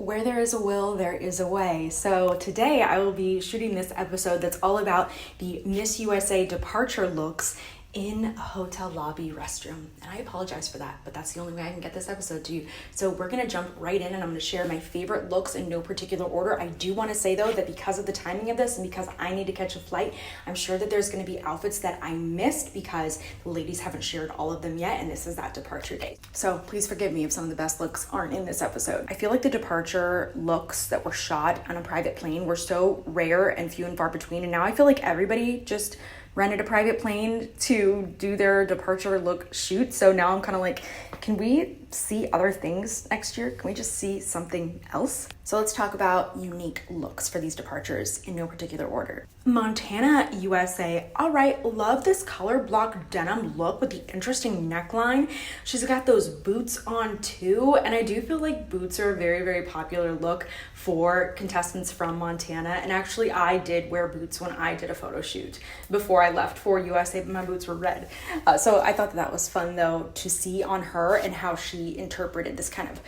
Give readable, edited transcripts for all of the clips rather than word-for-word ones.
Where there is a will, there is a way. So today I will be shooting this episode that's all about the Miss USA departure looks in a hotel lobby restroom. And I apologize for that, but that's the only way I can get this episode to you. So we're gonna jump right in and I'm gonna share my favorite looks in no particular order. I do wanna say though that because of the timing of this and because I need to catch a flight, I'm sure that there's gonna be outfits that I missed because the ladies haven't shared all of them yet and this is that departure day. So please forgive me if some of the best looks aren't in this episode. I feel like the departure looks that were shot on a private plane were so rare and few and far between, and now I feel like everybody just rented a private plane to do their departure look shoot. So now I'm kind of like, can we see other things next year? Can we just see something else? So let's talk about unique looks for these departures in no particular order. Montana, USA. All right, love this color block denim look with the interesting neckline. She's got those boots on too. And I do feel like boots are a very, very popular look for contestants from Montana. And actually I did wear boots when I did a photo shoot before I left for USA, but my boots were red. So I thought that was fun though to see on her and how she interpreted this kind of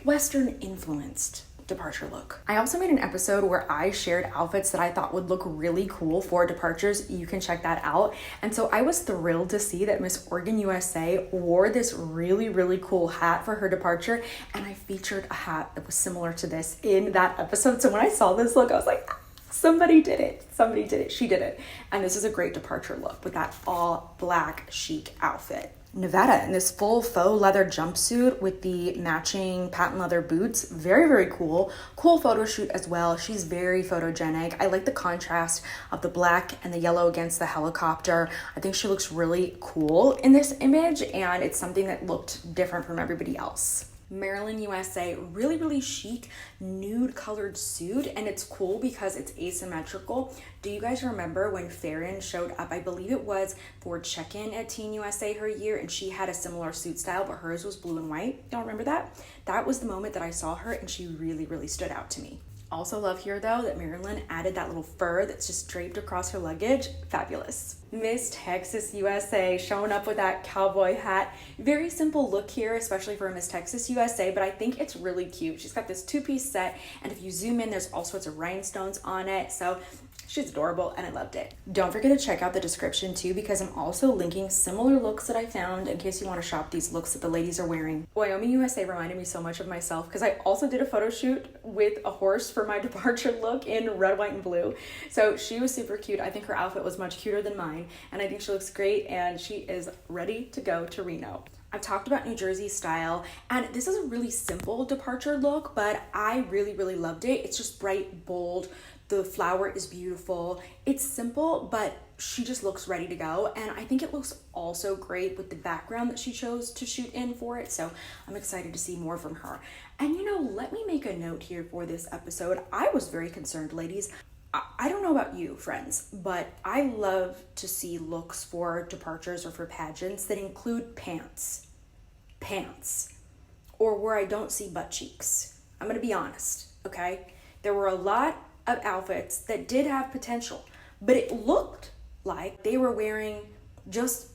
Western influenced departure look. I also made an episode where I shared outfits that I thought would look really cool for departures. You can check that out. And so I was thrilled to see that Miss Oregon USA wore this really, really cool hat for her departure. And I featured a hat that was similar to this in that episode. So when I saw this look, I was like, somebody did it. Somebody did it. She did it. And this is a great departure look with that all black chic outfit. Nevada in this full faux leather jumpsuit with the matching patent leather boots. Very, very cool. Cool photo shoot as well. She's very photogenic. I like the contrast of the black and the yellow against the helicopter. I think she looks really cool in this image and it's something that looked different from everybody else. Maryland, USA, really, really chic nude colored suit, and it's cool because it's asymmetrical. Do you guys remember when Farron showed up? I believe it was for check-in at Teen USA her year, and she had a similar suit style, but hers was blue and white. Y'all remember that? That was the moment that I saw her, and she really, really stood out to me. Also love here though that Marilyn added that little fur that's just draped across her luggage. Fabulous. Miss Texas USA showing up with that cowboy hat. Very simple look here, especially for Miss Texas USA, but I think it's really cute. She's got this two-piece set, and if you zoom in, there's all sorts of rhinestones on it. So she's adorable and I loved it. Don't forget to check out the description too, because I'm also linking similar looks that I found in case you want to shop these looks that the ladies are wearing. Wyoming, USA reminded me so much of myself because I also did a photo shoot with a horse for my departure look in red, white, and blue. So she was super cute. I think her outfit was much cuter than mine and I think she looks great and she is ready to go to Reno. I've talked about New Jersey style, and this is a really simple departure look, but I really, really loved it. It's just bright, bold. The flower is beautiful. It's simple, but she just looks ready to go. And I think it looks also great with the background that she chose to shoot in for it. So I'm excited to see more from her. And you know, let me make a note here for this episode. I was very concerned, ladies. I don't know about you, friends, but I love to see looks for departures or for pageants that include pants, or where I don't see butt cheeks. I'm gonna be honest, okay? There were a lot of outfits that did have potential, but it looked like they were wearing just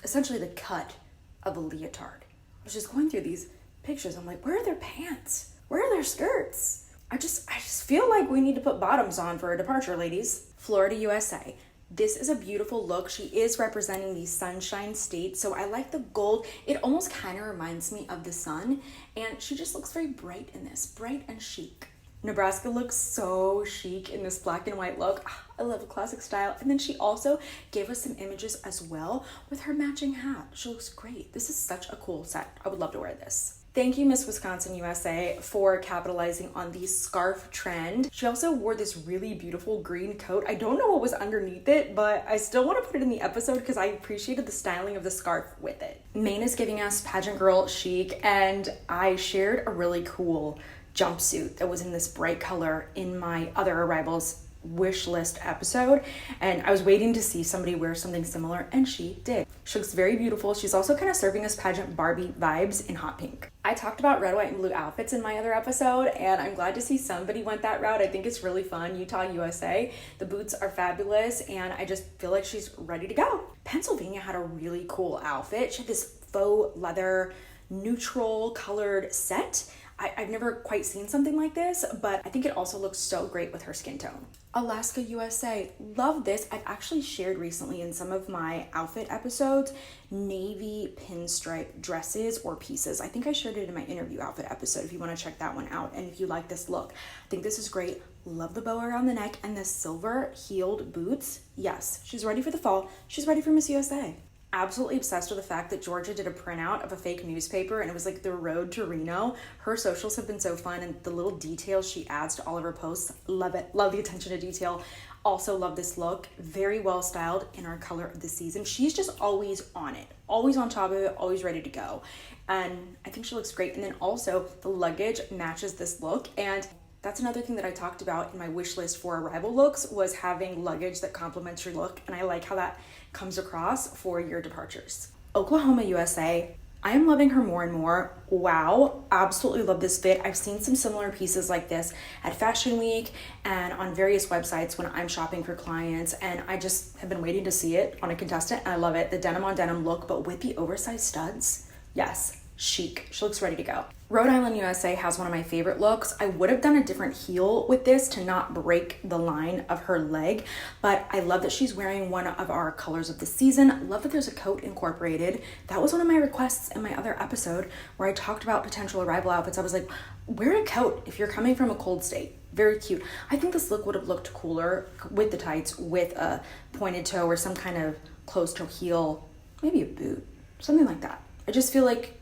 essentially the cut of a leotard. I was just going through these pictures. I'm like, where are their pants? Where are their skirts? I just feel like we need to put bottoms on for a departure, ladies. Florida, USA. This is a beautiful look. She is representing the Sunshine State, so I like the gold. It almost kind of reminds me of the sun, and she just looks very bright in this, bright and chic. Nebraska looks so chic in this black and white look. I love a classic style. And then she also gave us some images as well with her matching hat. She looks great. This is such a cool set. I would love to wear this. Thank you, Miss Wisconsin USA, for capitalizing on the scarf trend. She also wore this really beautiful green coat. I don't know what was underneath it, but I still want to put it in the episode because I appreciated the styling of the scarf with it. Maine is giving us pageant girl chic, and I shared a really cool jumpsuit that was in this bright color in my other arrivals wish list episode, and I was waiting to see somebody wear something similar, and she did. She looks very beautiful. She's also kind of serving us pageant Barbie vibes in hot pink. I talked about red, white, and blue outfits in my other episode, and I'm glad to see somebody went that route. I think it's really fun. Utah, USA. The boots are fabulous, and I just feel like she's ready to go. Pennsylvania had a really cool outfit. She had this faux leather neutral colored set. I've never quite seen something like this, but I think it also looks so great with her skin tone. Alaska USA, love this. I've actually shared recently in some of my outfit episodes, navy pinstripe dresses or pieces. I think I shared it in my interview outfit episode if you want to check that one out. And if you like this look, I think this is great. Love the bow around the neck and the silver heeled boots. Yes, she's ready for the fall. She's ready for Miss USA. Absolutely obsessed with the fact that Georgia did a printout of a fake newspaper and it was like the road to Reno. Her socials have been so fun and the little details she adds to all of her posts. Love it. Love the attention to detail. Also love this look. Very well styled in our color of the season. She's just always on it. Always on top of it. Always ready to go. And I think she looks great. And then also the luggage matches this look. And that's another thing that I talked about in my wish list for arrival looks was having luggage that complements your look. And I like how that comes across for your departures. Oklahoma, USA. I am loving her more and more. Wow, absolutely love this fit. I've seen some similar pieces like this at Fashion Week and on various websites when I'm shopping for clients, and I just have been waiting to see it on a contestant, and I love it. The denim on denim look, but with the oversized studs. Yes, chic. She looks ready to go. Rhode Island, USA has one of my favorite looks. I would have done a different heel with this to not break the line of her leg, but I love that she's wearing one of our colors of the season. Love that there's a coat incorporated. That was one of my requests in my other episode where I talked about potential arrival outfits. I was like, wear a coat if you're coming from a cold state. Very cute. I think this look would have looked cooler with the tights, with a pointed toe or some kind of closed toe heel, maybe a boot, something like that. I just feel like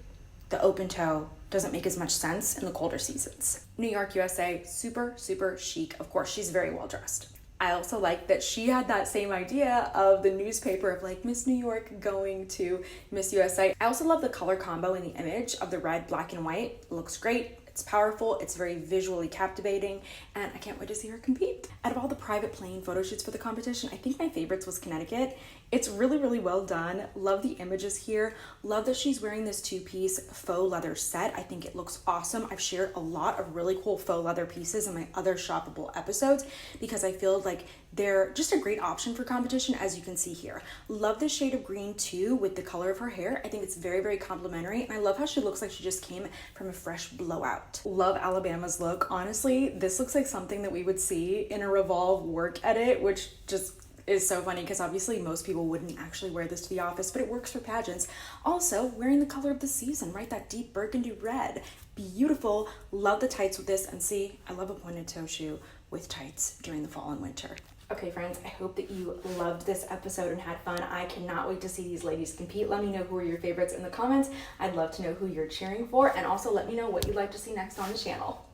the open toe doesn't make as much sense in the colder seasons. New York, USA, super, super chic. Of course, she's very well dressed. I also like that she had that same idea of the newspaper of like Miss New York going to Miss USA. I also love the color combo in the image of the red, black, and white. It looks great. It's powerful, it's very visually captivating, and I can't wait to see her compete. Out of all the private plane photo shoots for the competition, I think my favorites was Connecticut. It's really, really well done. Love the images here. Love that she's wearing this two-piece faux leather set. I think it looks awesome. I've shared a lot of really cool faux leather pieces in my other shoppable episodes because I feel like they're just a great option for competition, as you can see here. Love the shade of green too with the color of her hair. I think it's very, very complimentary, and I love how she looks like she just came from a fresh blowout. Love Alabama's look. Honestly, this looks like something that we would see in a Revolve work edit, which just is so funny because obviously most people wouldn't actually wear this to the office, but it works for pageants. Also, wearing the color of the season, right? That deep burgundy red. Beautiful. Love the tights with this, and see, I love a pointed toe shoe with tights during the fall and winter. Okay, friends, I hope that you loved this episode and had fun. I cannot wait to see these ladies compete. Let me know who are your favorites in the comments. I'd love to know who you're cheering for, and also let me know what you'd like to see next on the channel.